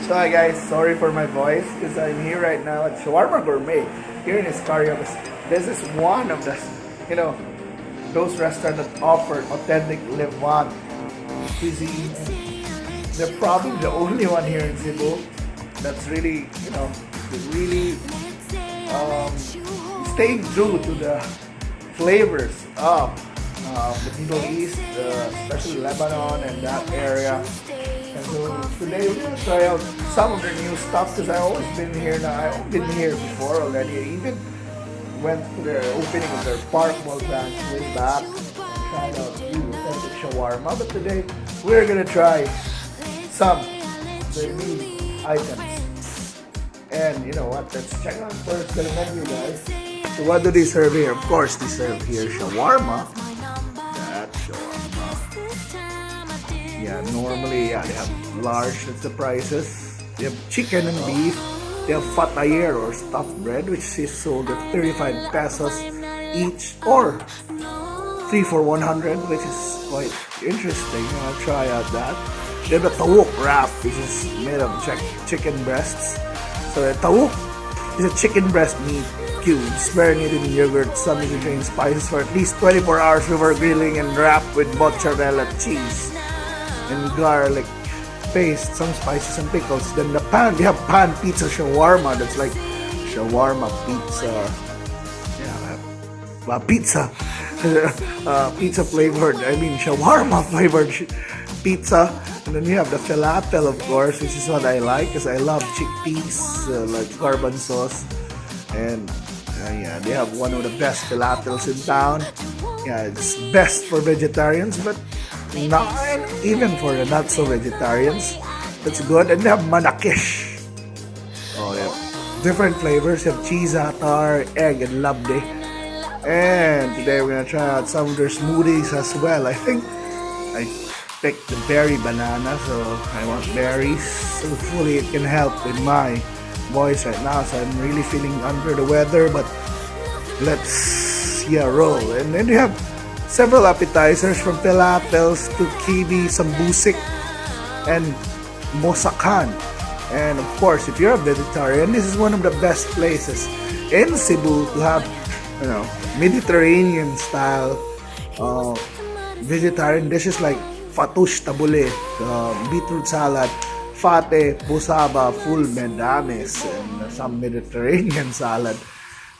So hi guys, sorry for my voice because I'm here right now at Shawarma Gourmet here in Escario. This is one of the, those restaurants that offer authentic Levant cuisine. They're probably the only one here in Cebu that's really, really staying true to the flavors of the Middle East, especially Lebanon and that area. And so today we're gonna try out some of their new stuff because I've always been here now. I've been here before already. I even went to their opening of their Park Mall branch way back and tried out new authentic shawarma. But today we're gonna try some of their new items. And you know what? Let's check out first the menu, guys. So what do they serve here? Of course, they serve here shawarma. That shawarma. Yeah, normally, they have large, that's the prices. They have chicken and beef. They have fatayer or stuffed bread, which is sold at 35 pesos each, or 3 for 100, which is quite interesting. I'll try out that. They have a tawuk wrap, which is made of chicken breasts. So the tawuk is a chicken breast meat cubes marinated in yogurt, some Mediterranean spices for at least 24 hours before grilling and wrapped with mozzarella cheese and garlic paste, some spices and pickles. Then the pan, we have pan pizza shawarma. That's like shawarma pizza. Yeah, pizza. Pizza flavored. I mean shawarma flavored pizza. And then you have the falafel, of course, which is what I like because I love chickpeas, like carbon sauce. And yeah, they have one of the best falafels in town. Yeah, it's best for vegetarians, but not even for the not so vegetarians. That's good. And they have manakish. Oh, they have different flavors. They have cheese, attar, egg, and labde. And today we're gonna try out some of their smoothies as well. I think I picked the berry banana, so I want berries. So hopefully it can help with my voice right now. So I'm really feeling under the weather, but let's roll. And then you have several appetizers from falafels to kibi, sambusik, and mosakan. And of course, if you're a vegetarian, this is one of the best places in Cebu to have, Mediterranean style vegetarian dishes like fatush tabule, beetroot salad, fate, busaba, full medames, and some Mediterranean salad.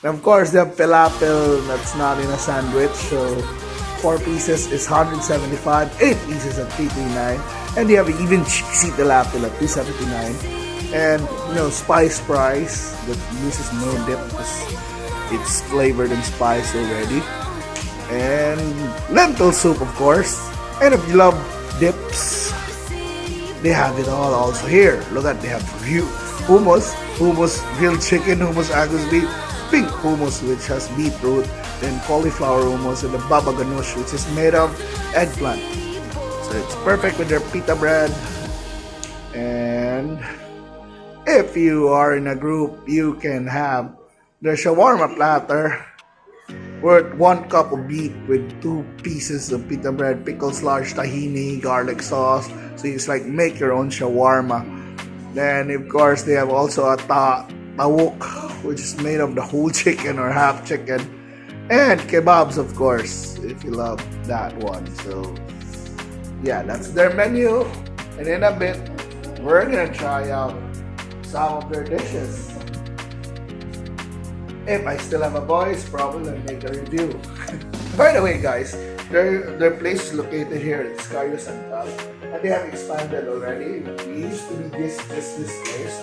And of course, they have falafel that's not in a sandwich, so 4 pieces is 175, 8 pieces at 339, and they have even cheesy falafel at 279, and spice price that uses no dip because it's flavored and spiced already, and lentil soup, of course. And if you love dips, they have it all also here. Look at, they have hummus, grilled chicken, hummus angus beef, pink hummus which has beetroot, then cauliflower hummus, and the baba ganoush which is made of eggplant. So it's perfect with their pita bread. And if you are in a group, you can have their shawarma platter worth 1 cup of beef with 2 pieces of pita bread, pickles, large tahini, garlic sauce. So it's like make your own shawarma. Then of course they have also a tawuk, which is made of the whole chicken or half chicken, and kebabs, of course, if you love that one. So yeah, that's their menu. And in a bit we're gonna try out some of their dishes. If I still have a voice, probably I'll make a review. By the way, guys, their place is located here at Escario Central, and they have expanded already. We used to be this place,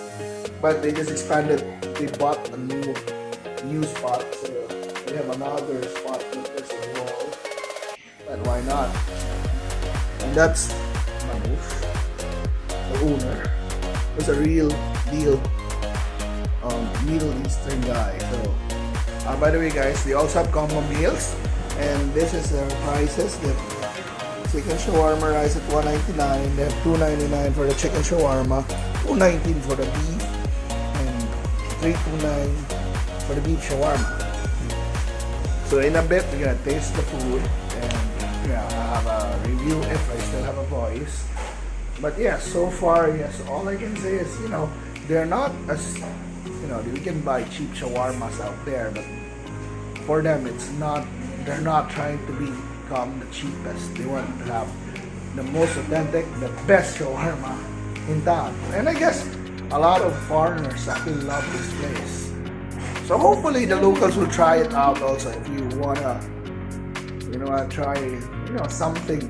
but they just expanded. They bought a new spot, so they have another spot that's a wall. And why not? And that's Manus, the owner. He's a real deal Middle Eastern guy. So by the way, guys, they also have combo meals, and this is their prices. The chicken shawarma rice at $199. They have $299 for the chicken shawarma, $219 for the beef, and $329 for the beef shawarma. So in a bit we're gonna taste the food, and I'll have a review if I still have a voice. But yeah, so far, yes, all I can say is, they're not as, you can buy cheap shawarmas out there, but for them, they're not trying to become the cheapest. They want to have the most authentic, the best shawarma in town. And I guess a lot of foreigners actually love this place. So hopefully the locals will try it out also if you wanna try something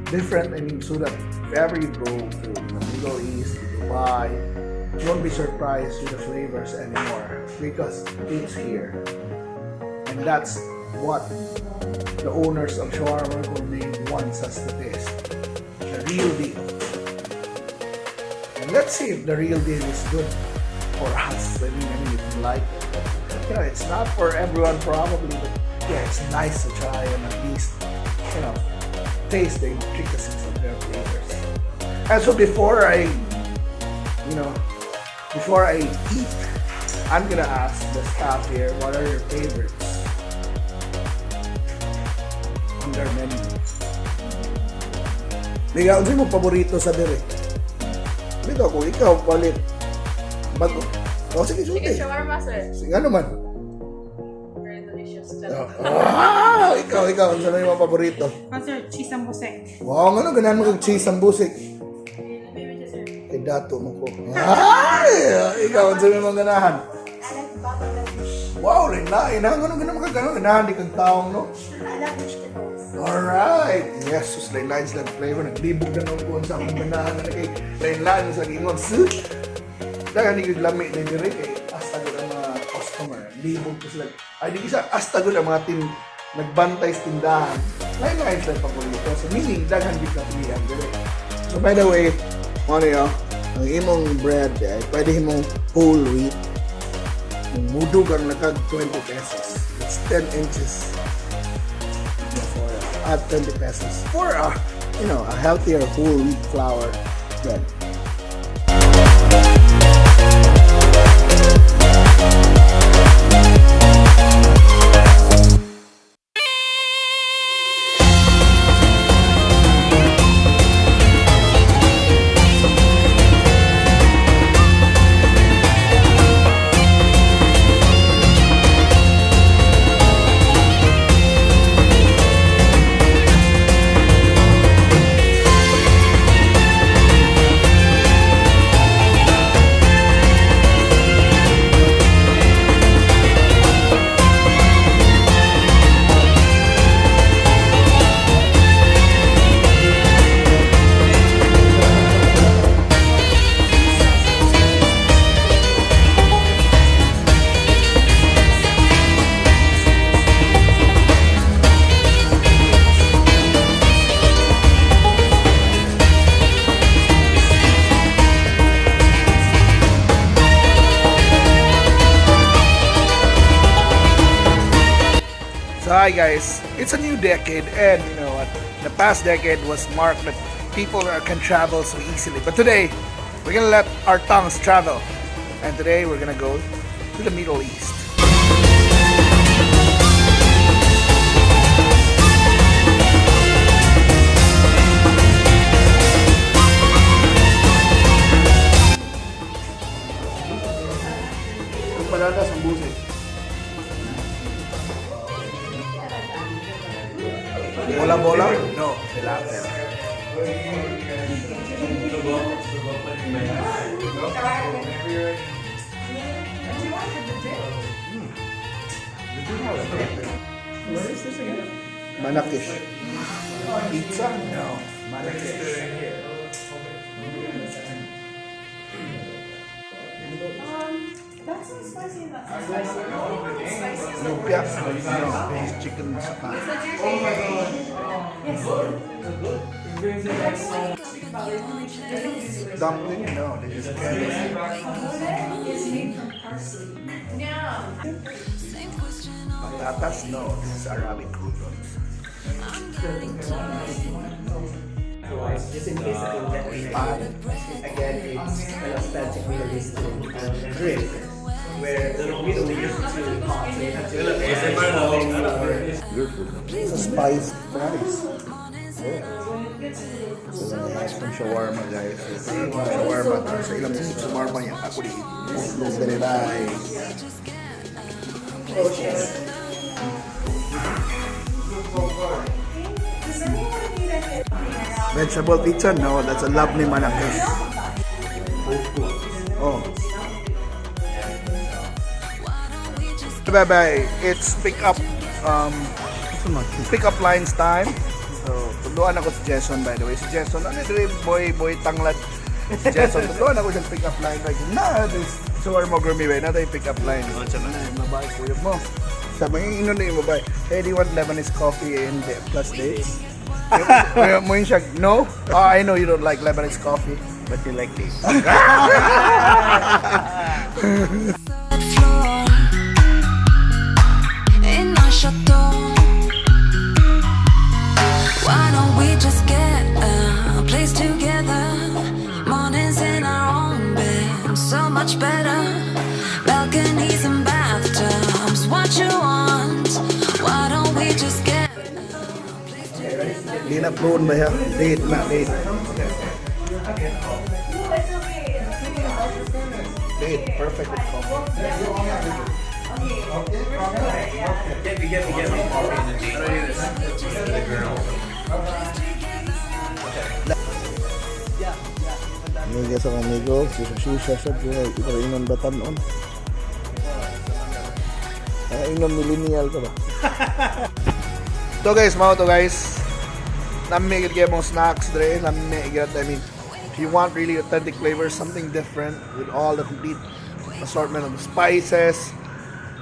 different. I mean, so that if ever you go to the Middle East, Dubai, you won't be surprised with the flavors anymore because it's here. And that's what the owners of Shawarma Gourmet wants us to taste. The real deal. And let's see if the real deal is good for us. I mean, if you like it. It's not for everyone probably, but yeah, it's nice to try and at least, taste the intricacies of their flavors. And so before I eat, I'm gonna ask the staff here, what are your favorites on their menu? Liga, ano mo paborito sa dire? Dito ako, ikaw, palit. Bago. Sige, Chicken shawarma, sir. Sige, ano man? Very delicious. Ikaw, ano na yung mga paborito? Sir, cheese and busek. Wow, ano, ganahan mo kag cheese ang busik. Kay dato mo ko. Ikaw, ano sa mga ganahan? Wow, lain-lain. Ano ganahan di kang taong, no? Alright. Yes, sus, lain-lain sila flavor. Naglibog na nung kuhan sa akong ganahan. Lain-lain sa ingon. Dahil hindi lami na diri kay hasta gud ang mga customer. Libog ko sila. Ay di isa hasta gud ang mga team nagbantay sa tindahan. Lain-lain sila paborito. So meaning daghan gid na pilihan diri. So by the way, ang imong bread ay pwede imong whole wheat. Mudug ang nakag 20 pesos. It's 10 inches. At 20 pesos for a healthier whole wheat flour bread. So hi guys, it's a new decade, and you know what, the past decade was marked that people can travel so easily, but today we're gonna let our tongues travel, and today we're gonna go to the Middle East. Patatas ang busi. Bola-bola? No, tilapia. What is this again? Manakish. Pizza? No. Manakish. That's not spicy and that's not spicy. Lumpia? No, this is chicken sapa. Yes. Dumpling? No, this is cabbage. It's made from parsley. Yeah. Patatas? No, this is Arabic croutons. Just in case I can get again, it's an authentic Middle Eastern drink where we don't use to coffee. It's a spice fries. So, nice pang shawarma, guys. Shawarma. Sa ilang shawarma yan. Ako di. Familiarize. Vegetable pizza? No, that's a lovely manakis. Oh. Bye-bye. It's pick up lines time. So, tunduan ako si Jason, by the way. Si Jason, ano yung boy tanglad. Si Jason, tunduan ako siyang pick up line. Like, this Shawarma Gourmet, na tayo pick up line. Mabay ko yun mo. Sabi, ino na yung mabay. Hey, do you want Lebanese coffee and plus dates? Mo yun siya, no? Oh, I know you don't like Lebanese coffee, but you like this. In my chateau, why don't we just get a place together? Mornings in our own bed, so much better. Balconies and bathtubs, what you want? Why don't we just get Hindi na prone ba yan? Date na, date. Date, perfect with coffee. Get me coffee in the date. The girl. Amiga sa amigo, susya siya, iparainan batanon. Inom millennial ka ba? So guys, mga to guys. Namigil kayo mong snacks dre. Namigil, I mean, if you want really authentic flavors, something different with all the complete assortment of the spices,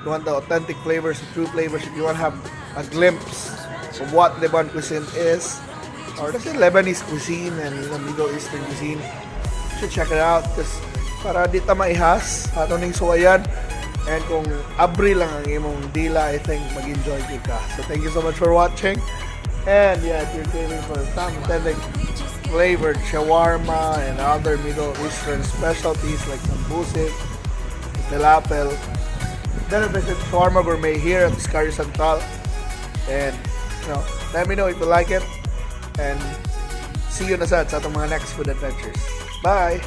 you want the authentic flavors, the true flavors, if you want to have a glimpse of what Lebanese cuisine is, or let's say Lebanese cuisine and Middle Eastern cuisine, you should check it out because para di ta maihas atong ning suwayan. And kung abri lang ang imong dila, I think mag-enjoy ka. So thank you so much for watching. And yeah, if you're craving for some authentic flavored shawarma and other Middle Eastern specialties like sambusit, falafel, then visit Shawarma Gourmet here at Escario Central. And let me know if you like it. And see you na sa atong mga next food adventures. Bye!